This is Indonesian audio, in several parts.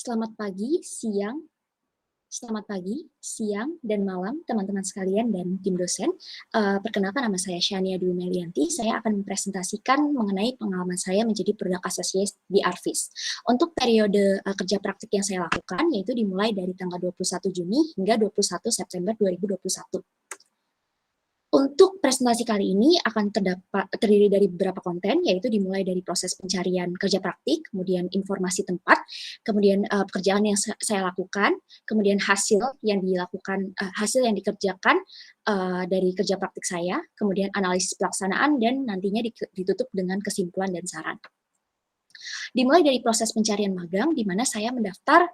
Selamat pagi, siang, dan malam teman-teman sekalian dan tim dosen. Perkenalkan nama saya Shania Dwi Melianti. Saya akan mempresentasikan mengenai pengalaman saya menjadi Product Associate di Arvis. Untuk periode kerja praktik yang saya lakukan, yaitu dimulai dari tanggal 21 Juni hingga 21 September 2021. Untuk presentasi kali ini akan terdiri dari beberapa konten, yaitu dimulai dari proses pencarian kerja praktik, kemudian informasi tempat, kemudian pekerjaan yang saya lakukan, kemudian hasil yang dikerjakan dari kerja praktik saya, kemudian analisis pelaksanaan, dan nantinya ditutup dengan kesimpulan dan saran. Dimulai dari proses pencarian magang, di mana saya mendaftar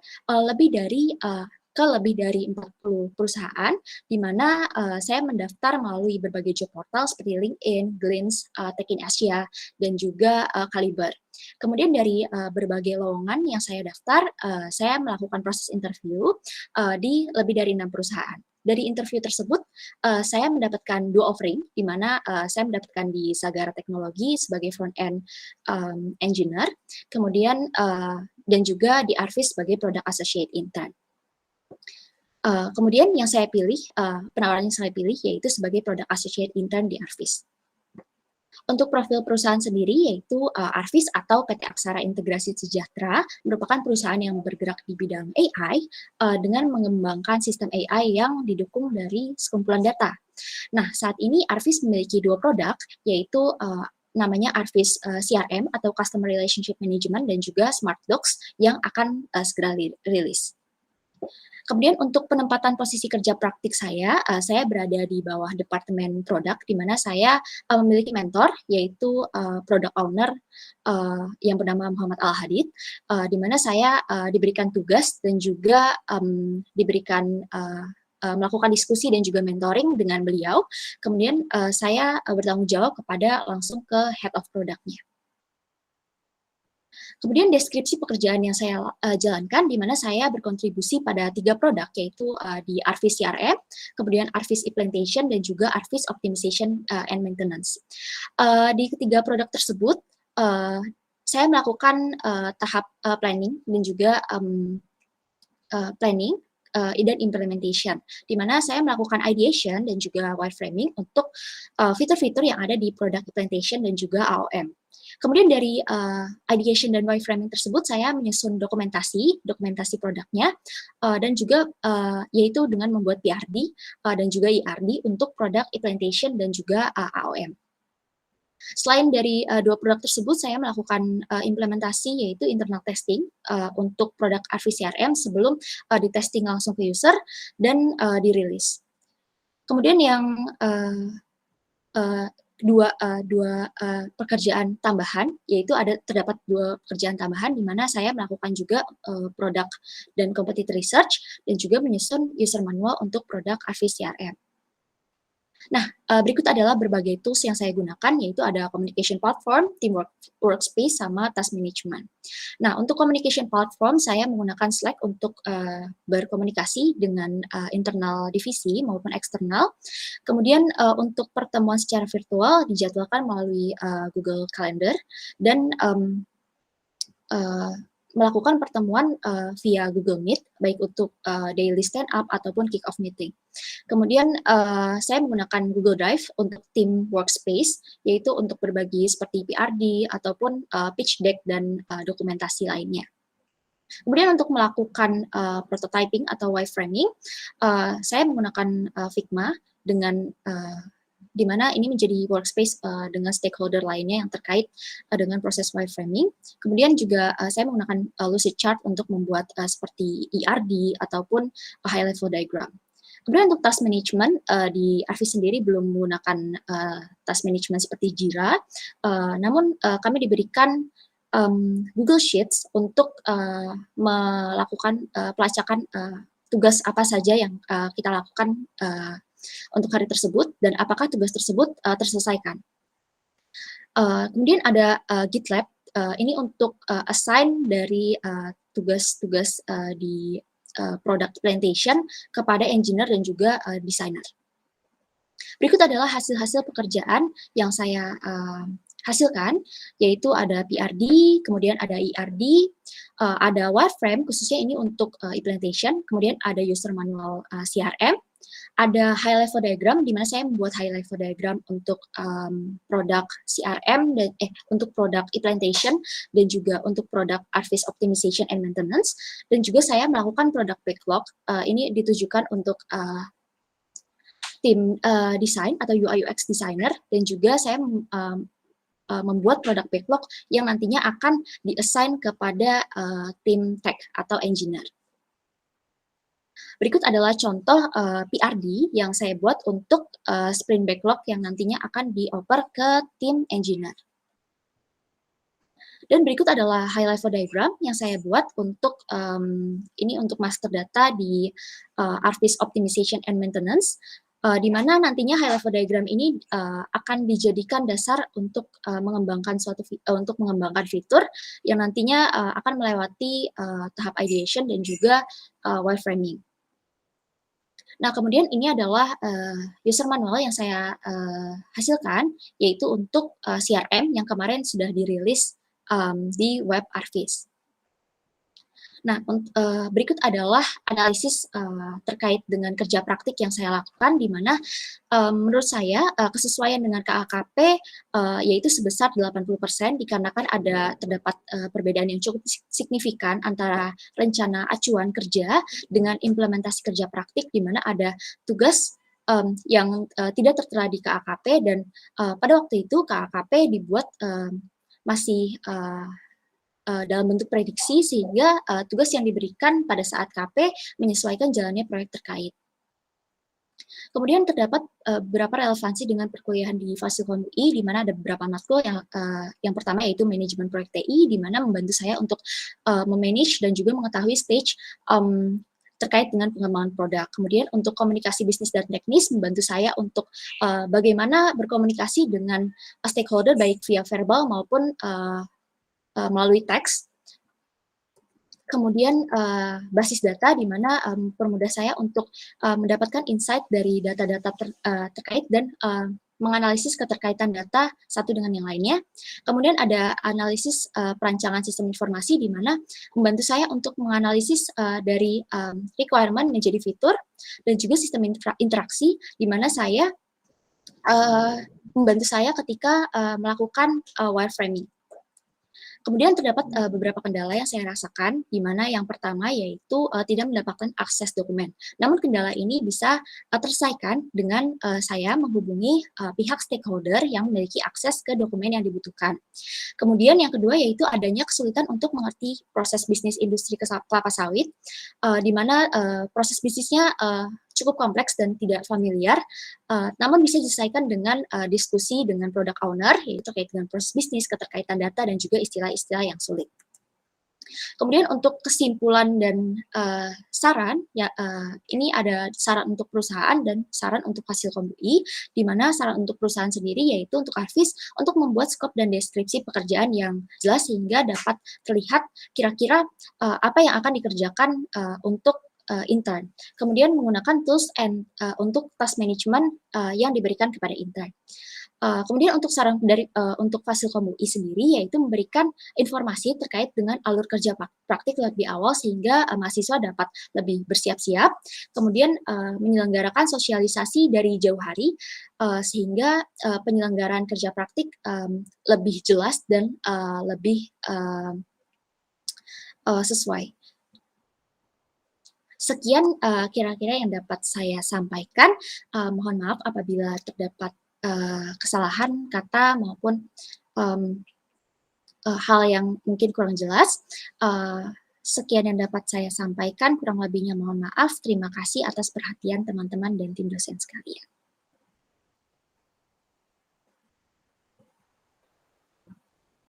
ke lebih dari 40 perusahaan, di mana saya mendaftar melalui berbagai job portal seperti LinkedIn, Glints, Tech in Asia, dan juga Caliber. Kemudian dari berbagai lowongan yang saya daftar, saya melakukan proses interview di lebih dari 6 perusahaan. Dari interview tersebut, saya mendapatkan 2 offering, di mana saya mendapatkan di Sagara Teknologi sebagai front-end engineer, kemudian dan juga di Arvis sebagai Product Associate Intern. Kemudian yang saya pilih, penawaran yang saya pilih yaitu sebagai Product Associate Intern di Arvis. Untuk profil perusahaan sendiri yaitu Arvis atau PT Aksara Integrasi Sejahtera merupakan perusahaan yang bergerak di bidang AI dengan mengembangkan sistem AI yang didukung dari sekumpulan data. Nah, saat ini Arvis memiliki 2 produk yaitu namanya Arvis CRM atau Customer Relationship Management dan juga Smart Docs yang akan segera rilis. Kemudian untuk penempatan posisi kerja praktik saya berada di bawah Departemen Produk, di mana saya memiliki mentor, yaitu Product Owner yang bernama Muhammad Al-Hadid, di mana saya diberikan tugas dan juga diberikan melakukan diskusi dan juga mentoring dengan beliau. Kemudian saya bertanggung jawab langsung ke Head of Product-nya. Kemudian deskripsi pekerjaan yang saya jalankan, di mana saya berkontribusi pada 3 produk, yaitu di Arvis CRM, kemudian Arvis Implementation, dan juga Arvis Optimization and Maintenance. Di ketiga produk tersebut, saya melakukan tahap planning dan juga dan implementation, di mana saya melakukan ideation dan juga wireframing untuk fitur-fitur yang ada di product implementation dan juga AOM. Kemudian dari ideation dan wireframing tersebut, saya menyusun dokumentasi produknya, dan juga yaitu dengan membuat PRD dan juga IRD untuk product implementation dan juga AOM. Selain dari 2 produk tersebut, saya melakukan implementasi yaitu internal testing untuk produk Arvis CRM sebelum di-testing langsung ke user dan dirilis. Kemudian yang dua pekerjaan tambahan, yaitu terdapat 2 pekerjaan tambahan di mana saya melakukan juga produk dan competitor research dan juga menyusun user manual untuk produk Arvis CRM. Nah, berikut adalah berbagai tools yang saya gunakan, yaitu ada communication platform, teamwork workspace, sama task management. Nah, untuk communication platform, saya menggunakan Slack untuk berkomunikasi dengan internal divisi maupun eksternal. Kemudian untuk pertemuan secara virtual dijadwalkan melalui Google Calendar dan melakukan pertemuan via Google Meet, baik untuk daily stand up ataupun kick off meeting. Kemudian saya menggunakan Google Drive untuk team workspace, yaitu untuk berbagi seperti PRD ataupun pitch deck dan dokumentasi lainnya. Kemudian untuk melakukan prototyping atau wireframing, saya menggunakan Figma dengan di mana ini menjadi workspace dengan stakeholder lainnya yang terkait dengan proses wireframing. Kemudian juga saya menggunakan Lucid Chart untuk membuat seperti ERD ataupun high level diagram. Kemudian untuk task management, di Arvis sendiri belum menggunakan task management seperti Jira, namun kami diberikan Google Sheets untuk melakukan pelacakan tugas apa saja yang kita lakukan untuk hari tersebut dan apakah tugas tersebut terselesaikan. Kemudian ada GitLab, ini untuk assign dari tugas-tugas di product implementation kepada engineer dan juga designer. Berikut adalah hasil-hasil pekerjaan yang saya hasilkan, yaitu ada PRD, kemudian ada ERD, ada wireframe, khususnya ini untuk implementation, kemudian ada user manual CRM, ada high level diagram di mana saya membuat high level diagram untuk produk CRM dan untuk produk implementation dan juga untuk produk Arvis optimization and maintenance, dan juga saya melakukan product backlog. Ini ditujukan untuk tim desain atau UI UX designer, dan juga saya membuat produk backlog yang nantinya akan di-assign kepada tim tech atau engineer. Berikut adalah contoh PRD yang saya buat untuk sprint backlog yang nantinya akan dioper ke tim engineer. Dan berikut adalah high level diagram yang saya buat untuk ini untuk master data di Arvis Optimization and Maintenance, di mana nantinya high level diagram ini akan dijadikan dasar untuk mengembangkan untuk mengembangkan fitur yang nantinya akan melewati tahap ideation dan juga wireframing. Nah, kemudian ini adalah user manual yang saya hasilkan, yaitu untuk CRM yang kemarin sudah dirilis di web Arvis. Nah, berikut adalah analisis terkait dengan kerja praktik yang saya lakukan, di mana menurut saya kesesuaian dengan KAKP yaitu sebesar 80%, dikarenakan terdapat perbedaan yang cukup signifikan antara rencana acuan kerja dengan implementasi kerja praktik, di mana ada tugas yang tidak tertera di KAKP, dan pada waktu itu KAKP dibuat masih dalam bentuk prediksi, sehingga tugas yang diberikan pada saat KP menyesuaikan jalannya proyek terkait. Kemudian terdapat beberapa relevansi dengan perkuliahan di Fasilkom UI, di mana ada beberapa matkul yang pertama yaitu manajemen proyek TI, di mana membantu saya untuk memanage dan juga mengetahui stage terkait dengan pengembangan produk. Kemudian untuk komunikasi bisnis dan teknis membantu saya untuk bagaimana berkomunikasi dengan stakeholder baik via verbal maupun melalui teks. Kemudian basis data, di mana mempermudah saya untuk mendapatkan insight dari data-data terkait dan menganalisis keterkaitan data satu dengan yang lainnya. Kemudian ada analisis perancangan sistem informasi, di mana membantu saya untuk menganalisis dari requirement menjadi fitur, dan juga sistem interaksi, di mana saya membantu saya ketika melakukan wireframing. Kemudian terdapat beberapa kendala yang saya rasakan, di mana yang pertama yaitu tidak mendapatkan akses dokumen. Namun kendala ini bisa terselesaikan dengan saya menghubungi pihak stakeholder yang memiliki akses ke dokumen yang dibutuhkan. Kemudian yang kedua yaitu adanya kesulitan untuk mengerti proses bisnis industri kelapa sawit, di mana proses bisnisnya cukup kompleks dan tidak familiar, namun bisa diselesaikan dengan diskusi dengan product owner, yaitu terkait dengan proses bisnis, keterkaitan data, dan juga istilah-istilah yang sulit. Kemudian untuk kesimpulan dan saran, ya ini ada saran untuk perusahaan dan saran untuk Fasilkom UI, di mana saran untuk perusahaan sendiri yaitu untuk Arvis untuk membuat skop dan deskripsi pekerjaan yang jelas sehingga dapat terlihat kira-kira apa yang akan dikerjakan untuk intern. Kemudian menggunakan tools untuk task management yang diberikan kepada intern. Kemudian untuk saran dari untuk Fasilkom UI sendiri yaitu memberikan informasi terkait dengan alur kerja praktik lebih awal sehingga mahasiswa dapat lebih bersiap-siap. Kemudian menyelenggarakan sosialisasi dari jauh hari sehingga penyelenggaraan kerja praktik lebih jelas dan lebih sesuai. Sekian kira-kira yang dapat saya sampaikan. Mohon maaf apabila terdapat kesalahan kata maupun hal yang mungkin kurang jelas. Sekian yang dapat saya sampaikan, kurang lebihnya mohon maaf. Terima kasih atas perhatian teman-teman dan tim dosen sekalian.